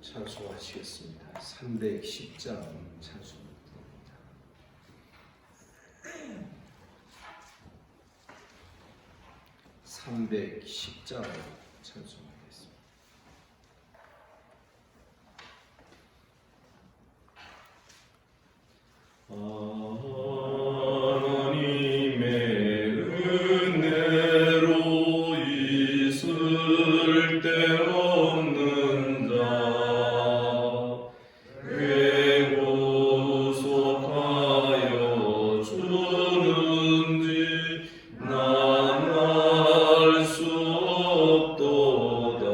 찬송하시겠습니다. 310장 찬송입니다. 310장 찬송하겠습니다. 하나님의 은혜로 있을 때 없는 자 구속하여 주는지 난 알 수 없도다.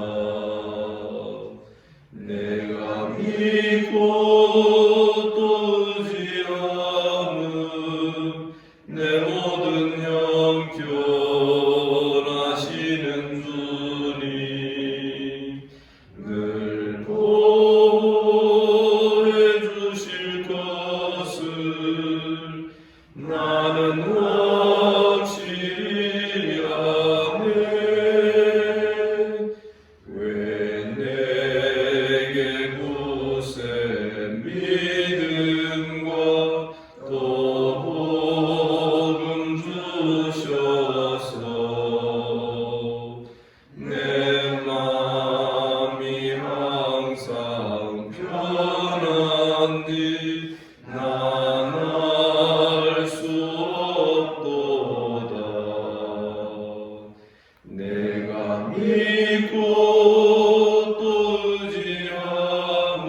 내가 믿고 또 의지하는 내 모든 형편하시는 주님 늘 보호해 주실 것을 나는 확실히 아네. 왜 내게 굳세 믿음과 또 복음 주셔서 내 맘이 항상 편한디 난 알 수 없도다. 내가 믿고 또 의지함은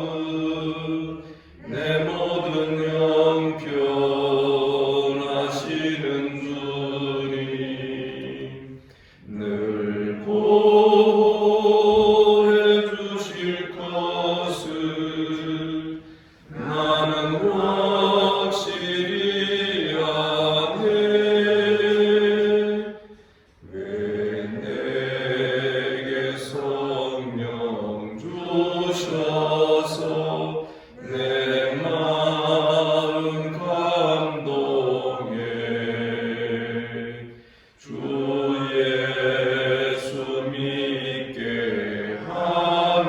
내 모든 형편하시는 주님 늘 보호해 주실 것을 나는 확실히 아네. 왜 내게 성령 주셔서 내 마음 감동해. 주 예수 믿게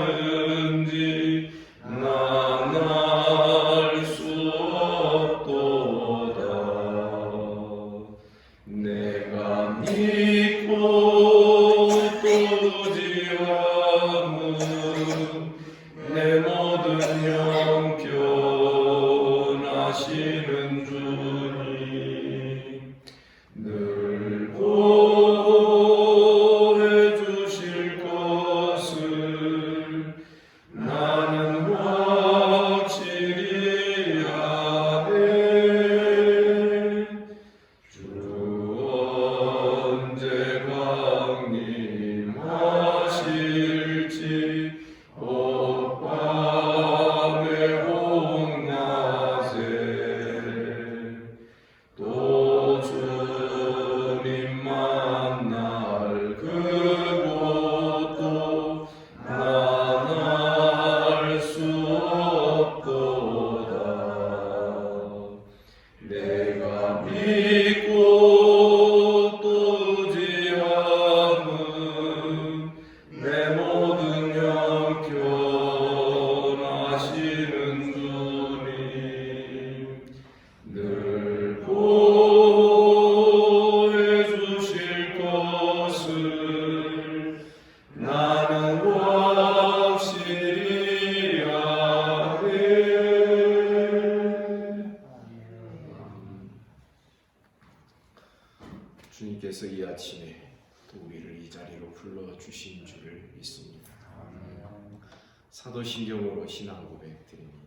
하는지 난 알 수 없도다. 내가 믿고 또 의지함은 내 모든 형편하시는 주님 늘 보호해 주실 것을 나는 확실히 아네. 주 언제 강림하실지 밤의 홍낮에 또 주님 만날 그곳도 난 알 수 없도다. 내가 믿고 또 의지함은 내 모든 형편하시는 주님 늘 보호해 주실 것을 나는 확실히 아네. 주님께서 이 아침에 또 우리를 이 자리로 불러주신 줄을 믿습니다. 사도신경으로 신앙 고백드립니다.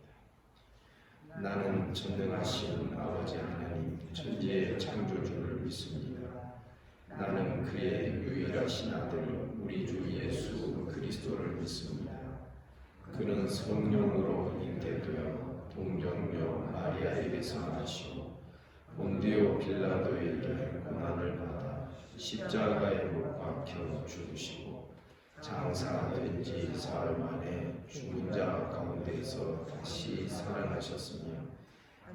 나는 전능하신 아버지 하나님 천지의 창조주를 믿습니다. 나는 그의 유일하신 아들 우리 주 예수 그리스도를 믿습니다. 그는 성령으로 잉태되어 동정녀 마리아에게서 나시고 본디오 빌라도에게 고난을 받아 십자가에 못 박혀 죽으시고 장사된 지 사흘 만에 죽은 자 가운데서 다시 살아나셨으며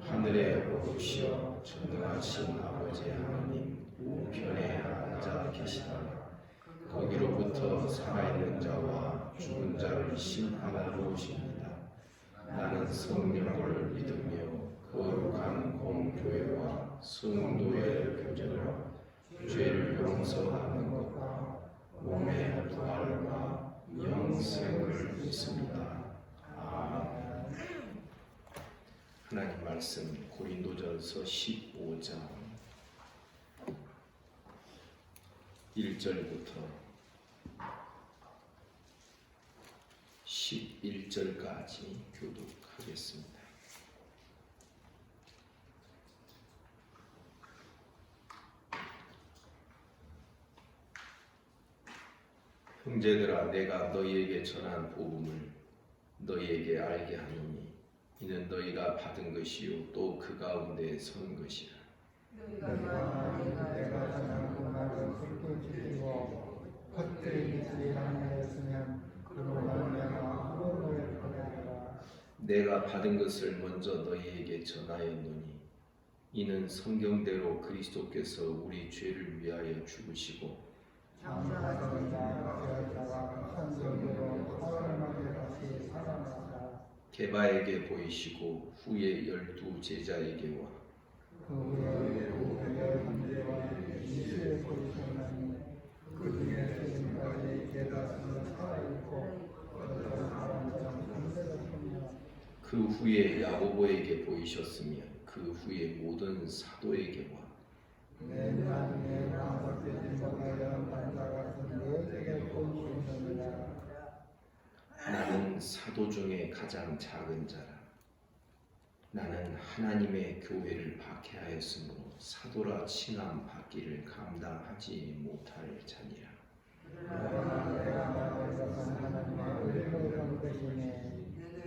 하늘에 오르시어 전능하신 아버지 하나님 우편에 앉아 계시다가 거기로부터 살아있는 자와 죽은 자를 심판하러 오십니다. 나는 성령을 믿으며 거룩한 공교회와 성도의 교제와 죄를 용서하는 것과 몸의 부활과 영생을 믿습니다. 아멘. 하나님 말씀 고린도전서 15장 1절부터 11절까지 교독하겠습니다. 형제들아, 내가 너희에게 전한 복음을 너희에게 알게 하노니 이는 너희가 받은 것이요 또 그 가운데 선 것이라. 내가 전한 그 말을 굳게 지키고 헛되이 믿지 아니하였으면 그로 말미암아 후원을 받으리라. 내가 받은 것을 먼저 너희에게 전하였노니 이는 성경대로 그리스도께서 우리 죄를 위하여 죽으시고 장사하신 자가 성경대로 사흘만에 다시 살아나사 게바에게 보이시고 후에 12 제자에게와 그 후에 우리의 형제와 이스에 보이셨나니 그 중에 지금까지 깨닫는 살아있고 어떤 사람처럼 잠들었으며 그 후에 야고보에게 보이셨으며 그 후에 모든 사도에게와 내 나중에 방석되지 못하여 반사 같은 너에게 보이셨느니라. 나는 사도 중에 가장 작은 자라. 나는 하나님의 교회를 박해하였으므로 사도라 칭함 받기를 감당하지 못할 자니라. 그러나 내가 말할 것은 하나님의 의로운 것이니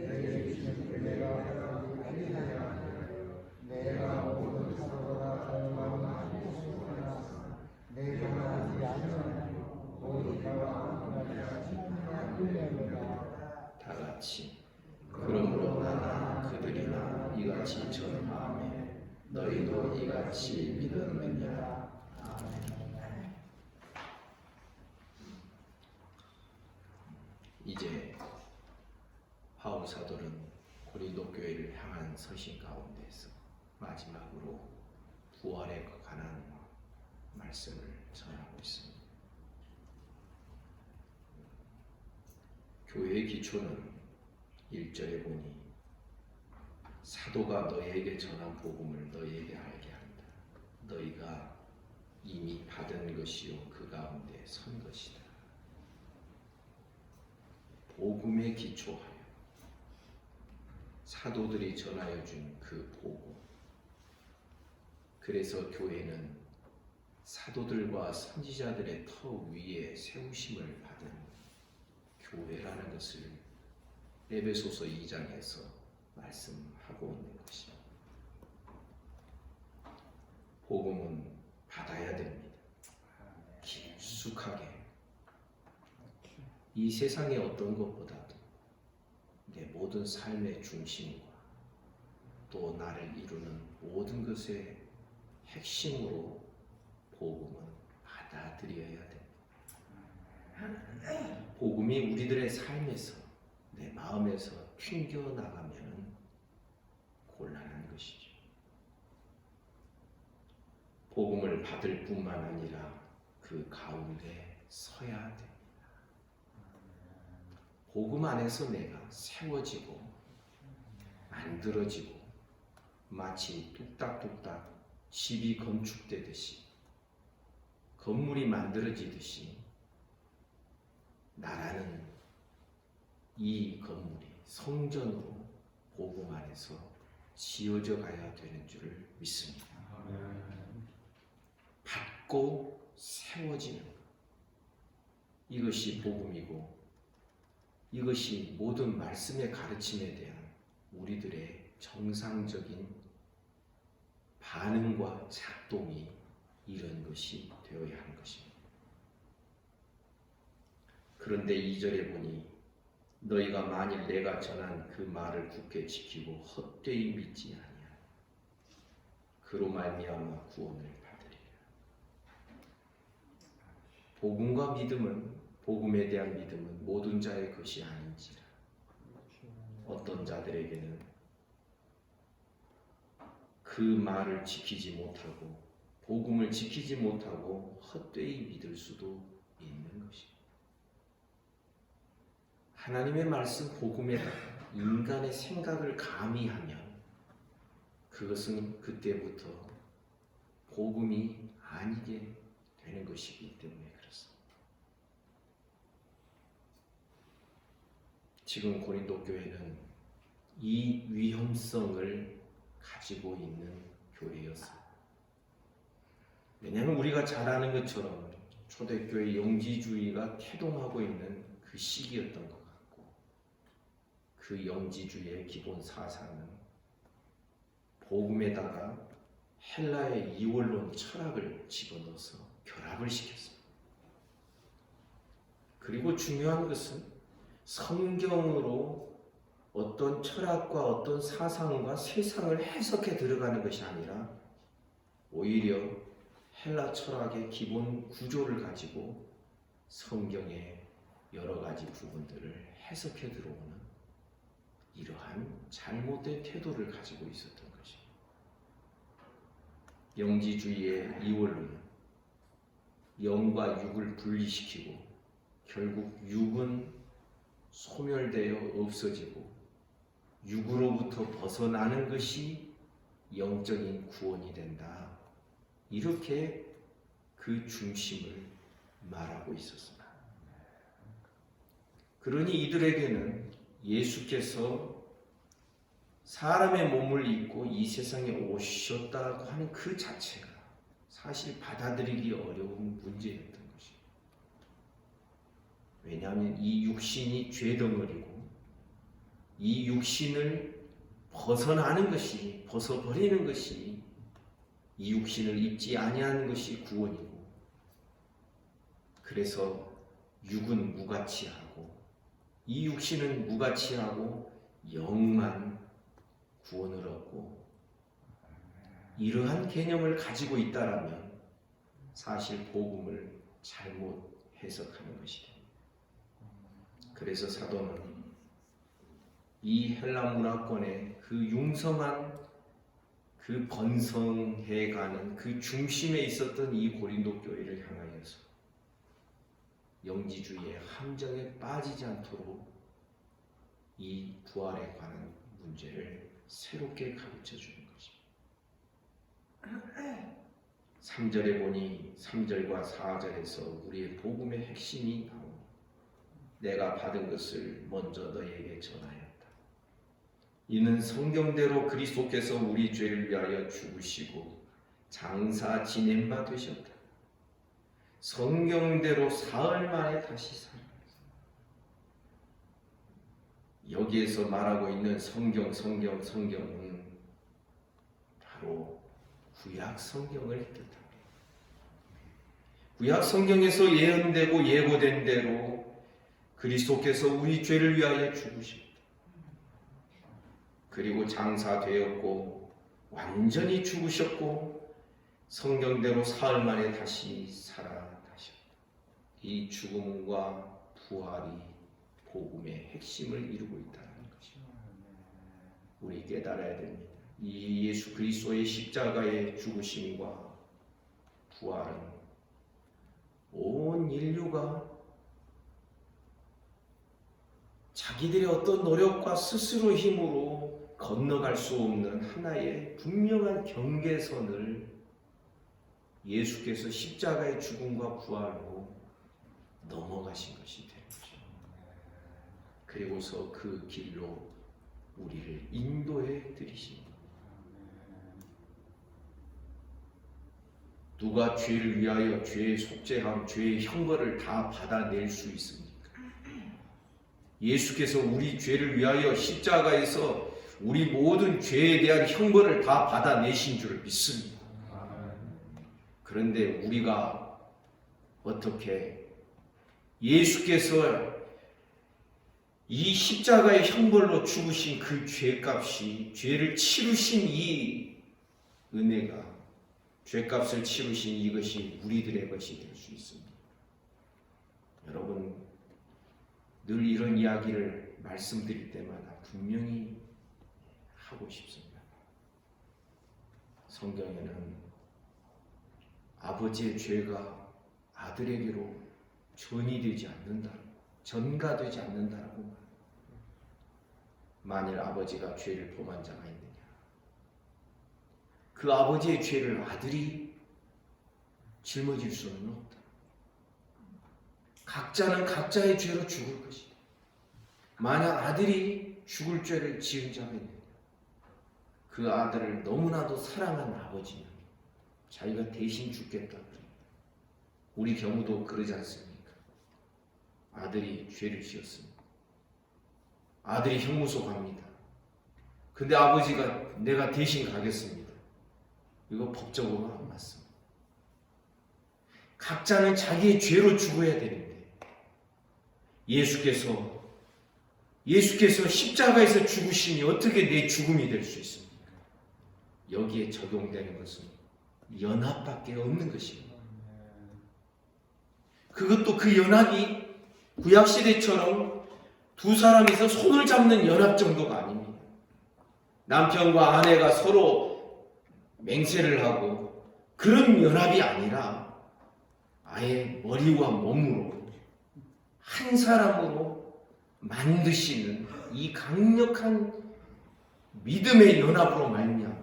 내게 주신 은혜가 하지 아니하여 내가 모든 사도가 절망하고 싶으나 내가 하지 아니하여 모든 자가 하나님의 은혜로다. 다 같이 그러므로 나나 그들이나 이같이 전파하며 너희도 이같이 믿었느니라. 아멘. 이제 바울 사도는 고린도 교회를 향한 서신 가운데서 마지막으로 부활에 관한 말씀을 전하고 있습니다. 교회의 기초는 1절에 보니 사도가 너희에게 전한 복음을 너희에게 알게 한다. 너희가 이미 받은 것이요 그 가운데 선 것이다. 복음에 기초하여 사도들이 전하여 준 그 복음. 그래서 교회는 사도들과 선지자들의 터 위에 세우심을 받은 교회라는 것을 에베소서 2장에서 말씀하고 있는 것입니다. 복음은 받아야 됩니다. 깊숙하게. 이 세상의 어떤 것보다도 내 모든 삶의 중심과 또 나를 이루는 모든 것의 핵심으로 복음은 받아들여야 됩니다. 복음이 우리들의 삶에서 내 마음에서 튕겨나가면 곤란한 것이죠. 복음을 받을 뿐만 아니라 그 가운데 서야 됩니다. 복음 안에서 내가 세워지고 만들어지고 마치 뚝딱뚝딱 집이 건축되듯이 건물이 만들어지듯이 나라는 이 건물이 성전으로 복음 안에서 지어져 가야 되는 줄을 믿습니다. 받고 세워지는 것. 이것이 복음이고 이것이 모든 말씀의 가르침에 대한 우리들의 정상적인 반응과 작동이 이런 것이 되어야 하는 것입니다. 그런데 2절에 보니 너희가 만일 내가 전한 그 말을 굳게 지키고 헛되이 믿지 아니하여 그로 말미암아 구원을 받으리라. 복음과 믿음은 복음에 대한 믿음은 모든 자의 것이 아닌지라. 어떤 자들에게는 그 말을 지키지 못하고 복음을 지키지 못하고 헛되이 믿을 수도 있는 것입니다. 하나님의 말씀 복음에다가 인간의 생각을 가미하면 그것은 그때부터 복음이 아니게 되는 것이기 때문에 그렇습니다. 지금 고린도 교회는 이 위험성을 가지고 있는 교회였습니다. 왜냐하면 우리가 잘 아는 것처럼 초대교회 영지주의가 태동하고 있는 그 시기였던 것 같고, 그 영지주의의 기본 사상은 복음에다가 헬라의 이원론 철학을 집어넣어서 결합을 시켰습니다. 그리고 중요한 것은 성경으로 어떤 철학과 어떤 사상과 세상을 해석해 들어가는 것이 아니라 오히려 헬라 철학의 기본 구조를 가지고 성경의 여러 가지 부분들을 해석해 들어오는 이러한 잘못된 태도를 가지고 있었던 것입니다. 영지주의의 이원론은 영과 육을 분리시키고 결국 육은 소멸되어 없어지고 육으로부터 벗어나는 것이 영적인 구원이 된다. 이렇게 그 중심을 말하고 있었습니다. 그러니 이들에게는 예수께서 사람의 몸을 입고 이 세상에 오셨다고 하는 그 자체가 사실 받아들이기 어려운 문제였던 것입니다. 왜냐하면 이 육신이 죄덩어리고 이 육신을 벗어나는 것이, 벗어버리는 것이, 이 육신을 입지 아니하는 것이 구원이고, 그래서 육은 무가치하고 이 육신은 무가치하고 영만 구원을 얻고, 이러한 개념을 가지고 있다라면 사실 복음을 잘못 해석하는 것이 됩니다. 그래서 사도는 이 헬라 문화권의 그 융성한 그 번성해가는 그 중심에 있었던 이 고린도 교회를 향하여서 영지주의의 함정에 빠지지 않도록 이 부활에 관한 문제를 새롭게 가르쳐 주는 것입니다. 3절에 보니 3절과 4절에서 우리의 복음의 핵심이 나옵니다. 내가 받은 것을 먼저 너희에게 전하였다. 이는 성경대로 그리스도께서 우리 죄를 위하여 죽으시고 장사 지낸 바 되셨다. 성경대로 사흘 만에 다시 살아났다. 여기에서 말하고 있는 성경은 바로 구약 성경을 뜻합니다. 구약 성경에서 예언되고 예고된 대로 그리스도께서 우리 죄를 위하여 죽으셨다. 그리고 장사되었고 완전히 죽으셨고 성경대로 사흘 만에 다시 살아나셨다. 이 죽음과 부활이 복음의 핵심을 이루고 있다는 것입니다. 우리 깨달아야 됩니다. 이 예수 그리스도의 십자가의 죽으심과 부활은 온 인류가 자기들의 어떤 노력과 스스로 힘으로 건너갈 수 없는 하나의 분명한 경계선을 예수께서 십자가의 죽음과 부활로 넘어가신 것이 되는 것입니다. 그리고서 그 길로 우리를 인도해 드리십니다. 누가 죄를 위하여 죄의 속죄함, 죄의 형벌을 다 받아낼 수 있습니까? 예수께서 우리 죄를 위하여 십자가에서 우리 모든 죄에 대한 형벌을 다 받아내신 줄 믿습니다. 그런데 우리가 어떻게 예수께서 이 십자가의 형벌로 죽으신 그 죄값이, 죄를 치르신 이 은혜가, 죄값을 치르신 이것이 우리들의 것이 될 수 있습니다. 여러분, 늘 이런 이야기를 말씀드릴 때마다 분명히 하고 싶습니다. 성경에는 아버지의 죄가 아들에게로 전이되지 않는다고, 전가되지 않는다라고 말합니다. 만일 아버지가 죄를 범한 자가 있느냐, 그 아버지의 죄를 아들이 짊어질 수는 없다. 각자는 각자의 죄로 죽을 것이다. 만약 아들이 죽을 죄를 지은 자가 있느냐, 그 아들을 너무나도 사랑한 아버지는 자기가 대신 죽겠다 그래요. 우리 경우도 그러지 않습니까? 아들이 죄를 지었습니다. 아들이 형무소 갑니다. 근데 아버지가 내가 대신 가겠습니다. 이거 법적으로 안 맞습니다. 각자는 자기의 죄로 죽어야 되는데 예수께서 십자가에서 죽으시니 어떻게 내 죽음이 될 수 있습니까? 여기에 적용되는 것은 연합밖에 없는 것입니다. 그것도 그 연합이 구약시대처럼 두 사람이서 손을 잡는 연합 정도가 아닙니다. 남편과 아내가 서로 맹세를 하고 그런 연합이 아니라 아예 머리와 몸으로 한 사람으로 만드시는 이 강력한 믿음의 연합으로 말미암아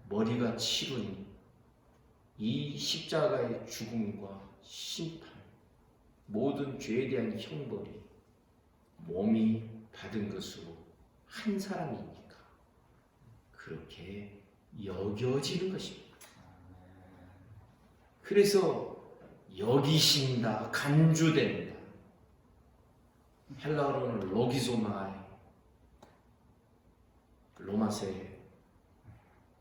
머리가 치른 이 십자가의 죽음과 심판, 모든 죄에 대한 형벌이 몸이 받은 것으로 한 사람이니까 그렇게 여겨지는 것입니다. 그래서 여기신다, 간주된다. 헬라어로는 로기소마이, 로마서에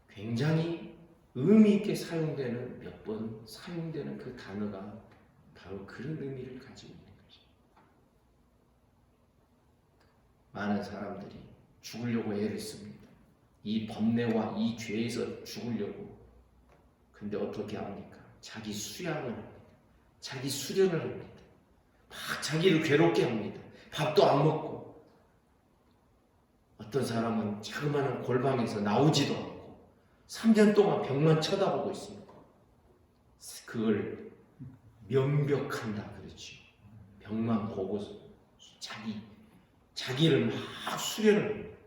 굉장히 의미 있게 사용되는, 몇 번 사용되는 그 단어가 바로 그런 의미를 가지고 있는 것입니다. 많은 사람들이 죽으려고 애를 씁니다. 이 범례와 이 죄에서 죽으려고. 근데 어떻게 합니까? 자기 수양을 합니다. 자기 수련을 합니다. 막 자기를 괴롭게 합니다. 밥도 안 먹고. 어떤 사람은 자그마한 골방에서 나오지도 않고 3년 동안 벽만 쳐다보고 있습니다. 그걸 면벽한다 그러죠. 벽만 보고 자기를 막 수련을 합니다.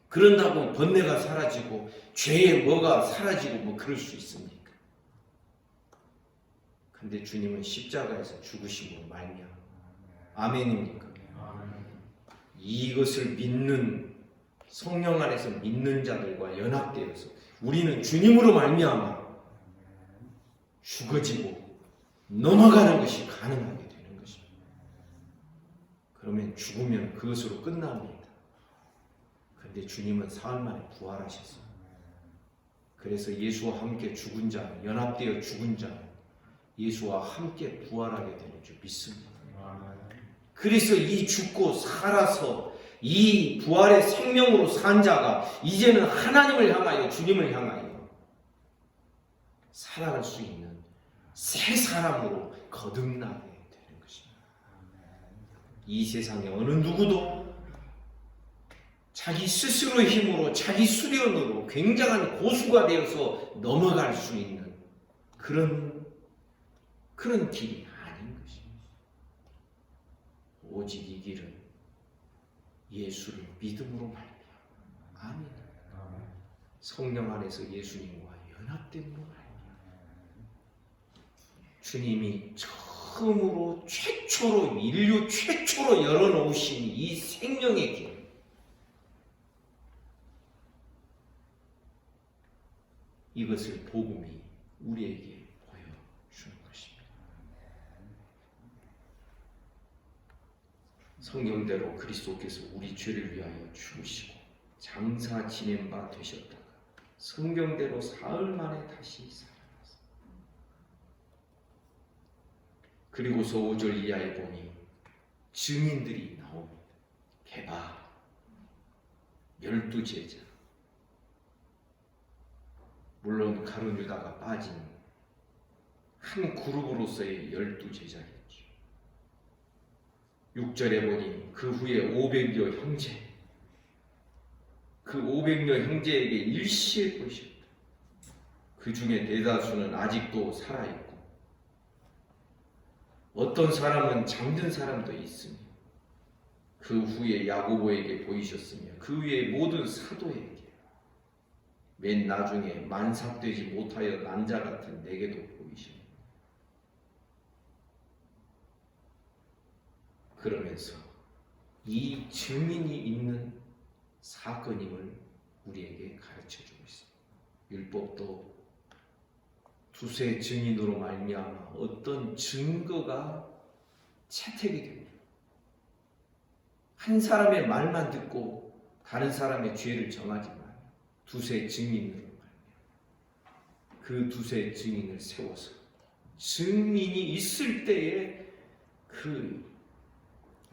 그런다고 번뇌가 사라지고 죄의 뭐가 사라지고 뭐 그럴 수 있습니까? 근데 주님은 십자가에서 죽으심으로 말미암아 아멘입니까? 이것을 믿는 성령 안에서 믿는 자들과 연합되어서 우리는 주님으로 말미암아 죽어지고 넘어가는 것이 가능하게 되는 것입니다. 그러면 죽으면 그것으로 끝납니다. 그런데 주님은 사흘 만에 부활하셨어요. 그래서 예수와 함께 죽은 자, 연합되어 죽은 자, 예수와 함께 부활하게 되는 줄 믿습니다. 그래서 이 죽고 살아서 이 부활의 생명으로 산 자가 이제는 하나님을 향하여, 주님을 향하여 살아갈 수 있는 새 사람으로 거듭나게 되는 것입니다. 이 세상에 어느 누구도 자기 스스로의 힘으로, 자기 수련으로 굉장한 고수가 되어서 넘어갈 수 있는 그런 길이 아닌 것입니다. 오직 이 길은 예수를 믿음으로 말미암아 아멘. 성령 안에서 예수님과 연합됨으로 말미암아 주님이 처음으로 최초로 인류 최초로 열어놓으신 이 생명의 길, 이것을 복음이 우리에게 보여주는 것입니다. 성경대로 그리스도께서 우리 죄를 위하여 죽으시고 장사 지낸 바 되셨다가 성경대로 사흘 만에 다시 살아났습니다. 그리고서 5절 이하에 보니 증인들이 나옵니다. 게바 12제자, 물론 가룟 유다가 빠진 한 그룹으로서의 12제자였죠. 6절에 보니 그 후에 500여 형제, 그 500여 형제에게 일시에 보이셨다. 그 중에 대다수는 아직도 살아있고 어떤 사람은 잠든 사람도 있으며 그 후에 야고보에게 보이셨으며 그 위에 모든 사도에게 맨 나중에 만삭되지 못하여 난자 같은 내게도 보이십니다. 그러면서 이 증인이 있는 사건임을 우리에게 가르쳐주고 있습니다. 율법도 두세 증인으로 말미암아 어떤 증거가 채택이 됩니다. 한 사람의 말만 듣고 다른 사람의 죄를 정하지 마요. 두세 증인으로 말미암아 그 두세 증인을 세워서 증인이 있을 때에 그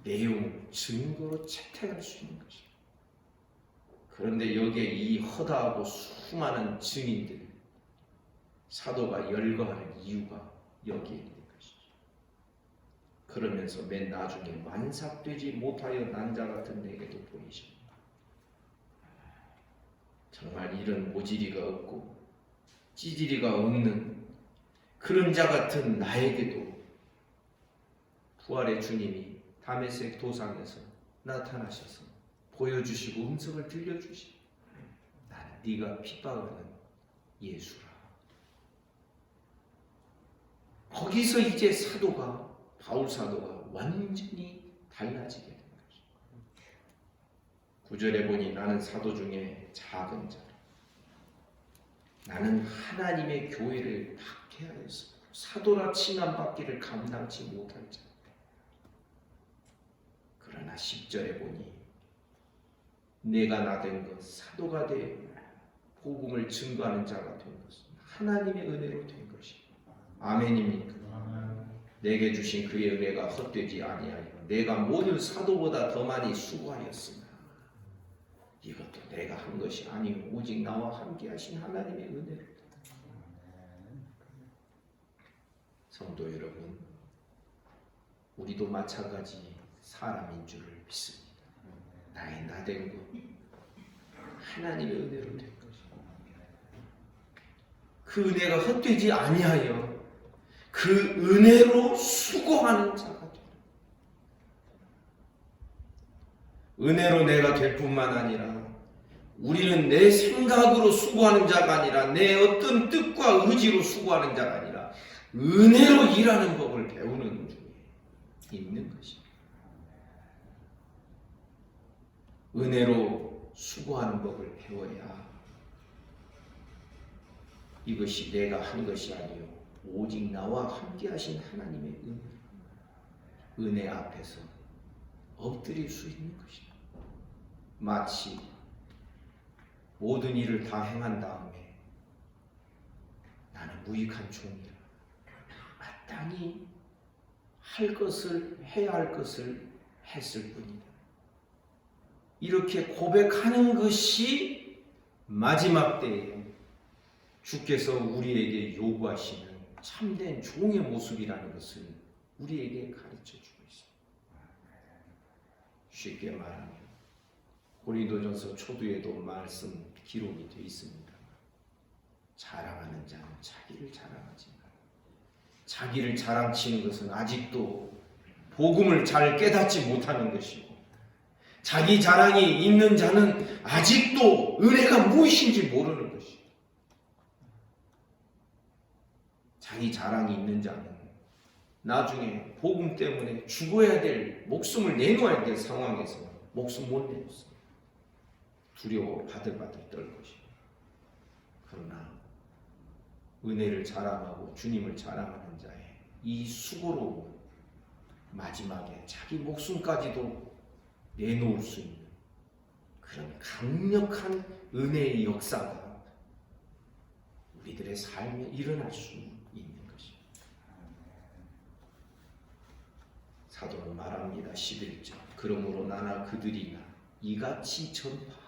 내용을 증거로 채택할 수 있는 것입니다. 그런데 여기에 이 허다하고 수많은 증인들, 사도가 열거하는 이유가 여기에 있는 것이죠. 그러면서 맨 나중에 만삭되지 못하여 난자 같은 내게도 보이십니다. 정말 이런 모질이가 없고 찌질이가 없는 그런 자 같은 나에게도 부활의 주님이 다메섹 도상에서 나타나셔서 보여주시고 음성을 들려주시고 나는 네가 핍박하는 예수라. 거기서 이제 사도가 바울 사도가 완전히 달라지게 된 것입니다. 9절에 보니 나는 사도 중에 작은 자라. 나는 하나님의 교회를 박해하였으므로 사도라 칭함받기를 감당치 못할 자. 그러나 10절에 보니 내가 나된 것, 사도가 되어 복음을 증거하는 자가 된 것은 하나님의 은혜로 된 것입니다. 아멘입니까? 내게 주신 그의 은혜가 헛되지 아니하여 내가 모든 사도보다 더 많이 수고하였으나 이것도 내가 한 것이 아니요 오직 나와 함께 하신 하나님의 은혜로. 성도 여러분, 우리도 마찬가지 사람인 줄을 믿습니다. 나의 나된 것 하나님의 은혜로 된 것입니다. 그 은혜가 헛되지 아니하여 그 은혜로 수고하는 자가 되라. 은혜로 내가 될 뿐만 아니라 우리는 내 생각으로 수고하는 자가 아니라 내 어떤 뜻과 의지로 수고하는 자가 아니라 은혜로 일하는 법을 배우는 중에 있는 것입니다. 은혜로 수고하는 법을 배워야 이것이 내가 한 것이 아니요 오직 나와 함께 하신 하나님의 은혜 앞에서 엎드릴 수 있는 것입니다. 마치 모든 일을 다 행한 다음에 나는 무익한 종이라 마땅히 할 것을 해야 할 것을 했을 뿐이다. 이렇게 고백하는 것이 마지막 때에 주께서 우리에게 요구하시는 참된 종의 모습이라는 것을 우리에게 가르쳐주고 있습니다. 쉽게 말하면 고린도전서 초두에도 말씀 기록이 되어 있습니다. 자랑하는 자는 자기를 자랑하지 마라. 자기를 자랑치는 것은 아직도 복음을 잘 깨닫지 못하는 것이고 자기 자랑이 있는 자는 아직도 은혜가 무엇인지 모르는 것이고 자기 자랑이 있는 자는 나중에 복음 때문에 죽어야 될 목숨을 내놓아야 될 상황에서 목숨 못 내놓습니다. 두려워 바들바들 떨 것이고 그러나 은혜를 자랑하고 주님을 자랑하는 자의 이 수고로운 마지막에 자기 목숨까지도 내놓을 수 있는 그런 강력한 은혜의 역사가 우리들의 삶에 일어날 수 있는 것입니다. 사도는 말합니다. 11절 그러므로 나나 그들이나 이같이 전파하며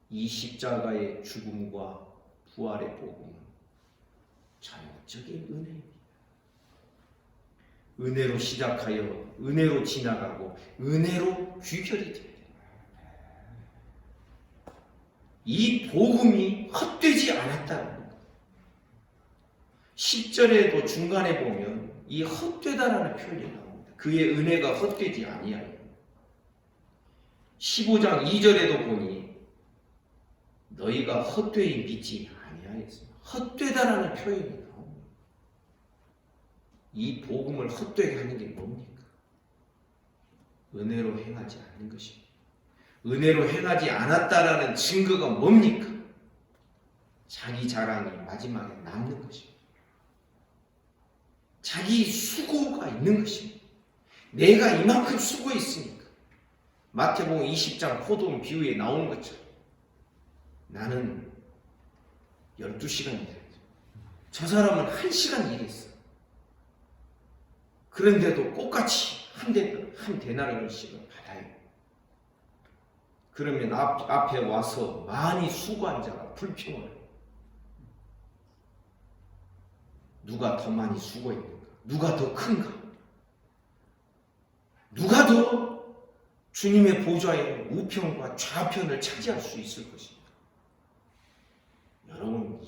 이 십자가의 죽음과 부활의 복음은 전적인 은혜입니다. 은혜로 시작하여 은혜로 지나가고 은혜로 귀결이 됩니다. 이 복음이 헛되지 않았다는 겁니다. 10절에도 중간에 보면 이 헛되다라는 표현이 나옵니다. 그의 은혜가 헛되지 아니하여. 15장 2절에도 보니 너희가 헛되이 믿지 아니하였으며 헛되다라는 표현이 나옵니다. 이 복음을 헛되게 하는 게 뭡니까? 은혜로 행하지 않는 것입니다. 은혜로 행하지 않았다라는 증거가 뭡니까? 자기 자랑이 마지막에 남는 것입니다. 자기 수고가 있는 것입니다. 내가 이만큼 수고했으니까. 마태복음 20장 포도원 비유에 나오는 것처럼 나는 12시간 일했죠. 저 사람은 1시간 일했어. 그런데도 똑같이 한 데나리온씩을 받아요. 그러면 앞에 와서 많이 수고한 자가 불평을 해요. 누가 더 많이 수고했는가? 누가 더 큰가? 누가 더 주님의 보좌의 우편과 좌편을 차지할 수 있을 것입니다. 여러분,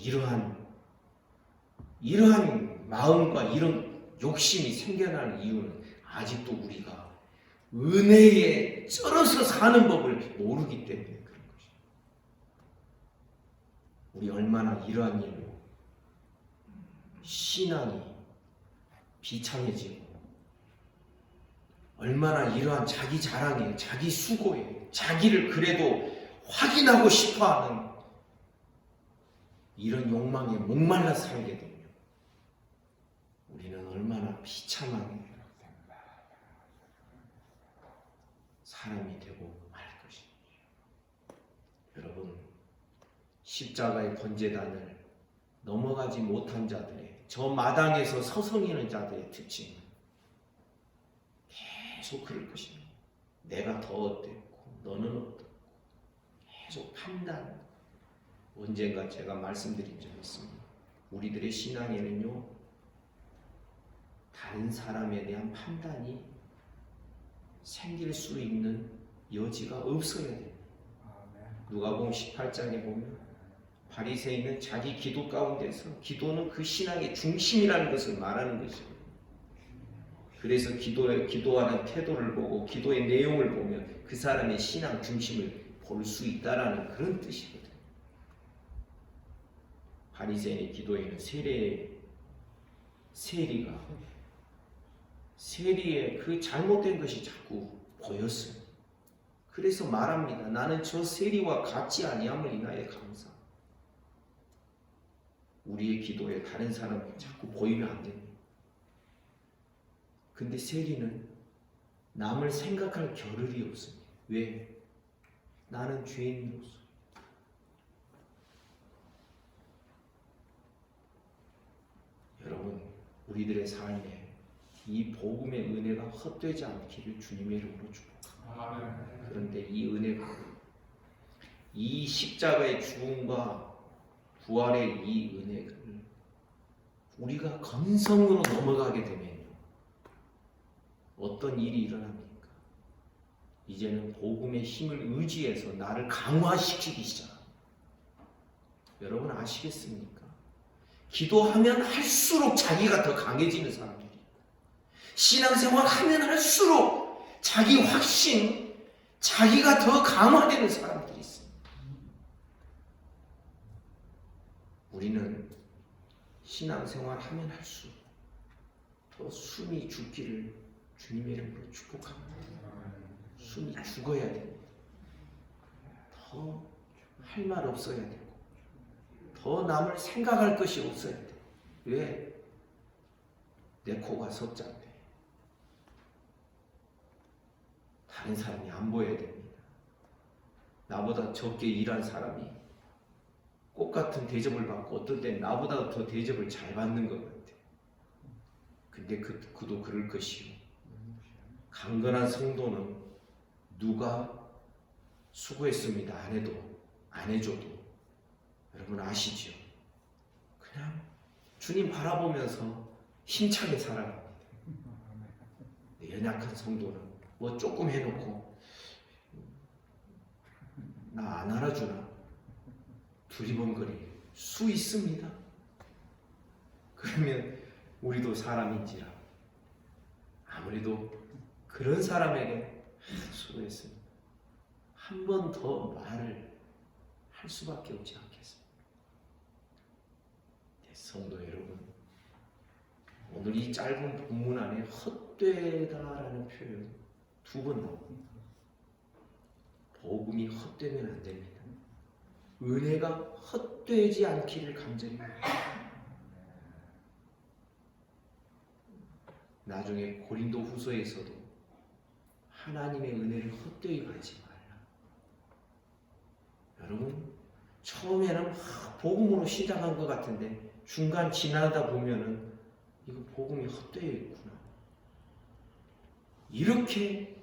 이러한 마음과 이런 욕심이 생겨나는 이유는 아직도 우리가 은혜에 쩔어서 사는 법을 모르기 때문에 그런 것입니다. 우리 얼마나 이러한 일로 신앙이 비참해지고 얼마나 이러한 자기 자랑에 자기 수고에 자기를 그래도 확인하고 싶어하는 이런 욕망에 목말라 살게 되면 우리는 얼마나 비참하게 사람이 되고 말 것입니다. 여러분, 십자가의 번제단을 넘어가지 못한 자들의 저 마당에서 서성이는 자들의 특징은 계속 그럴 것입니다. 내가 더 어땠고 너는 어떻고 계속 판단. 언젠가 제가 말씀드린 적이 있습니다. 우리들의 신앙에는요, 다른 사람에 대한 판단이 생길 수 있는 여지가 없어야 됩니다. 누가복음 18장에 보면 바리새인은 자기 기도 가운데서 기도는 그 신앙의 중심이라는 것을 말하는 것입니다. 그래서 기도하는 태도를 보고 기도의 내용을 보면 그 사람의 신앙 중심을 볼 수 있다라는 그런 뜻이거든요. 바리새인의 기도에는 세리의 그 잘못된 것이 자꾸 보였어요. 그래서 말합니다. 나는 저 세리와 같지 아니함을 인하여 감사. 우리의 기도에 다른 사람이 자꾸 보이면 안 됩니다. 근데 세리는 남을 생각할 겨를이 없습니다. 왜? 나는 죄인으로서. 여러분, 우리들의 삶에 이 복음의 은혜가 헛되지 않기를 주님의 이름으로 축복합니다. 그런데 이 은혜가 이 십자가의 죽음과 부활의 이 은혜를 우리가 건성으로 넘어가게 되면요, 어떤 일이 일어납니까? 이제는 복음의 힘을 의지해서 나를 강화시키기 시작합니다. 여러분 아시겠습니까? 기도하면 할수록 자기가 더 강해지는 사람들이, 신앙생활 하면 할수록 자기 확신, 자기가 더 강화되는 사람들이 있습니다. 우리는 신앙생활 하면 할수록 더 숨이 죽기를 주님의 이름으로 축복합니다. 숨이 죽어야 됩니다. 더 할 말 없어야 되고 더 남을 생각할 것이 없어야 돼. 왜? 내 코가 석잔데 다른 사람이 안 보여야 됩니다. 나보다 적게 일한 사람이 똑같은 대접을 받고 어떤 때는 나보다 더 대접을 잘 받는 것 같아. 근데 그도 그럴 것이요. 강건한 성도는 누가 수고했습니다 안 해도 안 해줘도 여러분 아시죠? 그냥 주님 바라보면서 힘차게 살아갑니다. 연약한 성도는 뭐 조금 해놓고 나 안 알아주나 두리번거릴 수 있습니다. 그러면 우리도 사람인지라 아무래도 그런 사람에게 수고했습니다. 한 번 더 말을 할 수밖에 없지 않겠습니까? 성도 여러분, 오늘 이 짧은 본문 안에 헛되다라는 표현 2번 나옵니다. 복음이 헛되면 안 됩니다. 은혜가 헛되지 않기를 간절히 바랍니다. 나중에 고린도 후서에서도 하나님의 은혜를 헛되이 받지 말라. 여러분, 처음에는 복음으로 시작한 것 같은데 중간 지나다 보면은 이거 복음이 헛되어 있구나. 이렇게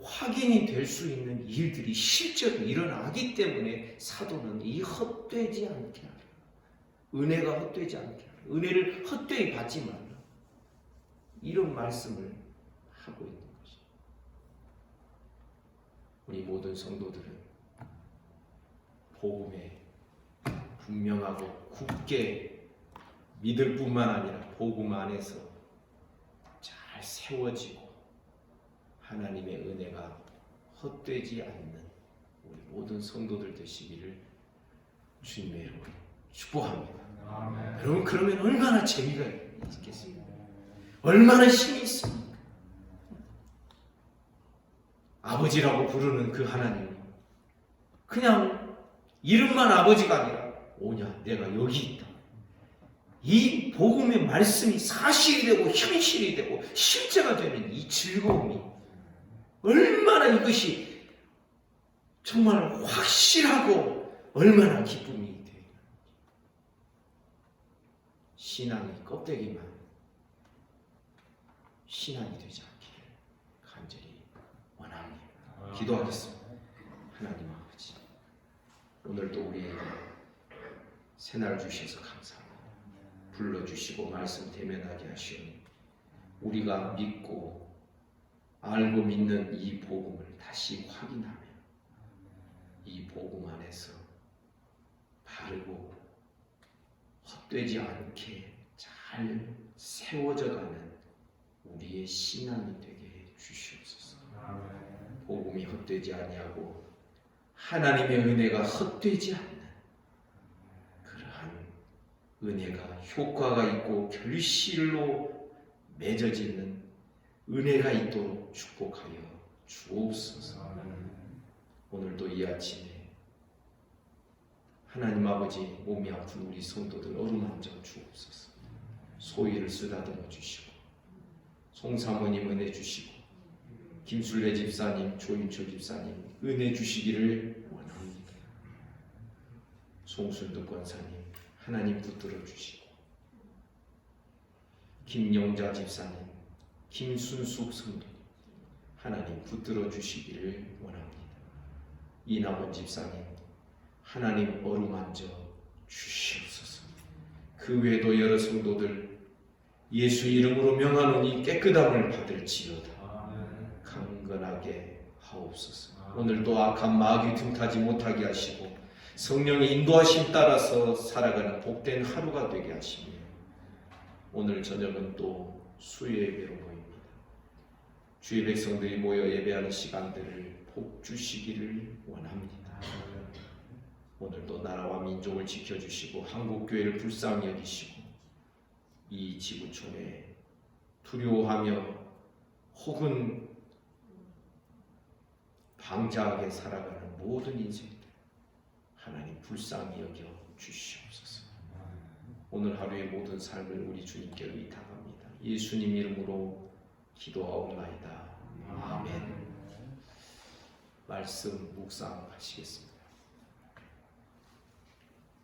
확인이 될 수 있는 일들이 실제로 일어나기 때문에 사도는 이 헛되지 않게 하라. 은혜가 헛되지 않게 하라. 은혜를 헛되이 받지 말라. 이런 말씀을 하고 있는 것입니다. 우리 모든 성도들은 복음에 분명하고 굳게 믿을 뿐만 아니라 복음 안에서 잘 세워지고 하나님의 은혜가 헛되지 않는 우리 모든 성도들 되시기를 주님의 이름으로 축복합니다. 아멘. 여러분, 그러면 얼마나 재미가 있겠습니까? 얼마나 힘이 있습니까? 아버지라고 부르는 그 하나님이 그냥 이름만 아버지가 아니라 오냐 내가 여기 있다. 이 복음의 말씀이 사실이 되고 현실이 되고 실제가 되는 이 즐거움이 얼마나 이것이 정말 확실하고 얼마나 기쁨이 돼요. 신앙이 껍데기만 신앙이 되지 않기를 간절히 원합니다. 기도하겠습니다. 하나님 아버지, 오늘도 우리에게 새날 주셔서 감사합니다. 불러주시고 말씀 대면하게 하시오니 우리가 믿고 알고 믿는 이 복음을 다시 확인하며 이 복음 안에서 바르고 헛되지 않게 잘 세워져가는 우리의 신앙이 되게 해 주시옵소서. 복음이 헛되지 아니하고 하나님의 은혜가 헛되지 않는 그러한 은혜가 효과가 있고 결실로 맺어지는 은혜가 있도록 축복하여 주옵소서. 오늘도 이 아침에 하나님 아버지 몸이 아픈 우리 성도들 어루만져 주옵소서. 소위를 쓰다듬어 주시고 송사모님 은혜 주시고 김순례 집사님, 조인철 집사님 은혜 주시기를 원합니다. 송순득 권사님 하나님 붙들어 주시고 김영자 집사님, 김순숙 성도 하나님 붙들어 주시기를 원합니다. 이남원 집사님 하나님 어루만져 주시옵소서. 그 외에도 여러 성도들 예수 이름으로 명하노니 깨끗함을 받을지어다. 강건하게 하옵소서. 오늘도 악한 마귀 틈타지 못하게 하시고 성령의 인도하심 따라서 살아가는 복된 하루가 되게 하시며 오늘 저녁은 또 수요 예배로 모입니다. 주의 백성들이 모여 예배하는 시간들을 복 주시기를 원합니다. 오늘도 나라와 민족을 지켜주시고 한국교회를 불쌍히 여기시고 이 지구촌에 두려워하며 혹은 방자하게 살아가는 모든 인생들 하나님 불쌍히 여겨 주시옵소서. 오늘 하루의 모든 삶을 우리 주님께 의탁합니다. 예수님 이름으로 기도하옵나이다. 아멘. 말씀 묵상하시겠습니다.